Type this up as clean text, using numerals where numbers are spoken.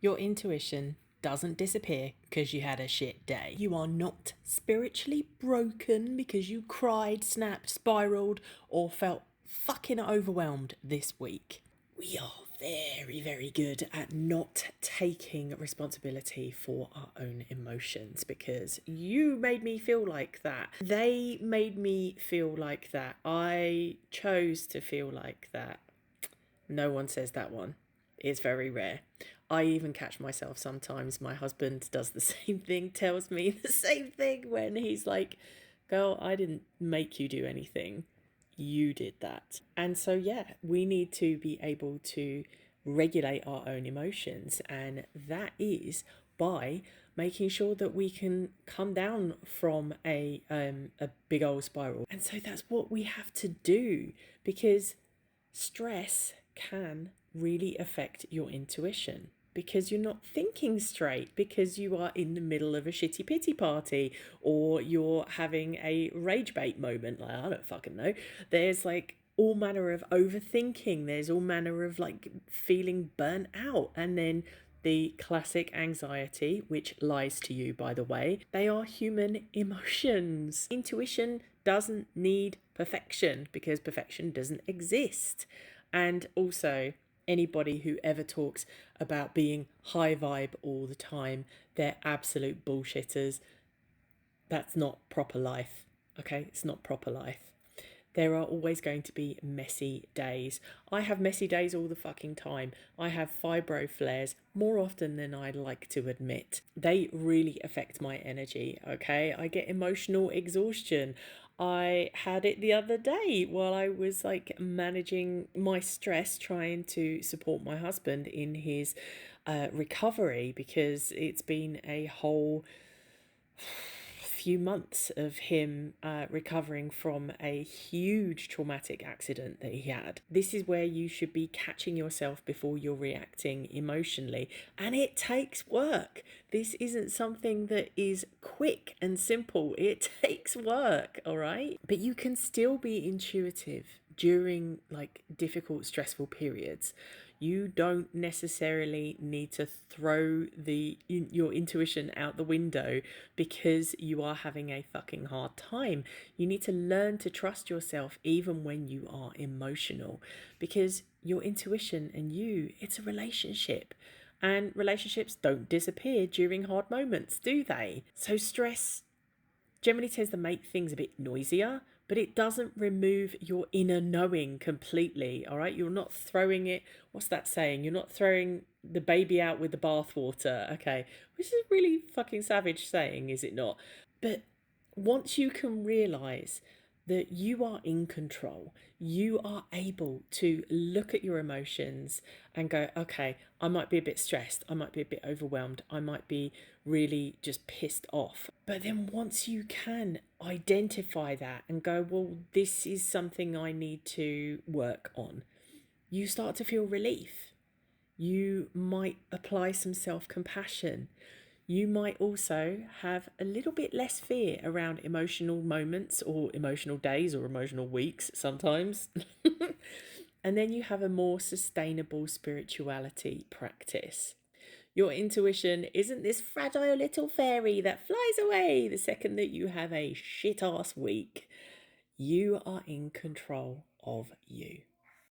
Your intuition doesn't disappear because you had a shit day. You are not spiritually broken because you cried, snapped, spiraled, or felt fucking overwhelmed this week. We are very, very good at not taking responsibility for our own emotions because you made me feel like that. They made me feel like that. I chose to feel like that. No one says that one. It's very rare. I even catch myself sometimes. My husband does the same thing, tells me the same thing when he's like, girl, I didn't make you do anything. You did that. And so, yeah, we need to be able to regulate our own emotions. And that is by making sure that we can come down from a big old spiral. And so that's what we have to do, because stress can really affect your intuition because you're not thinking straight, because you are in the middle of a shitty pity party, or you're having a rage bait moment. Like, I don't fucking know. There's like all manner of overthinking. There's all manner of like feeling burnt out. And then the classic anxiety, which lies to you, by the way. They are human emotions. Intuition doesn't need perfection because perfection doesn't exist. And also, anybody who ever talks about being high vibe all the time, they're absolute bullshitters. That's not proper life. Okay, it's not proper life. There are always going to be messy days. I have messy days all the fucking time. I have fibro flares more often than I'd like to admit. They really affect my energy, okay? I get emotional exhaustion. I had it the other day while I was like managing my stress, trying to support my husband in his recovery, because it's been a whole few months of him recovering from a huge traumatic accident that he had. This is where you should be catching yourself before you're reacting emotionally, and it takes work. This isn't something that is quick and simple. It takes work, all right? But you can still be intuitive during like difficult, stressful periods. You don't necessarily need to throw your intuition out the window because you are having a fucking hard time. You need to learn to trust yourself even when you are emotional, because your intuition and you, it's a relationship. And relationships don't disappear during hard moments, do they? So stress generally tends to make things a bit noisier, but it doesn't remove your inner knowing completely, all right? You're not throwing it, what's that saying? You're not throwing the baby out with the bathwater, okay? Which is a really fucking savage saying, is it not? But once you can realise that you are in control, you are able to look at your emotions and go, okay, I might be a bit stressed, I might be a bit overwhelmed, I might be really just pissed off. But then once you can identify that and go, well, this is something I need to work on, you start to feel relief. You might apply some self-compassion. You might also have a little bit less fear around emotional moments or emotional days or emotional weeks sometimes. And then you have a more sustainable spirituality practice. Your intuition isn't this fragile little fairy that flies away the second that you have a shit ass week. You are in control of you.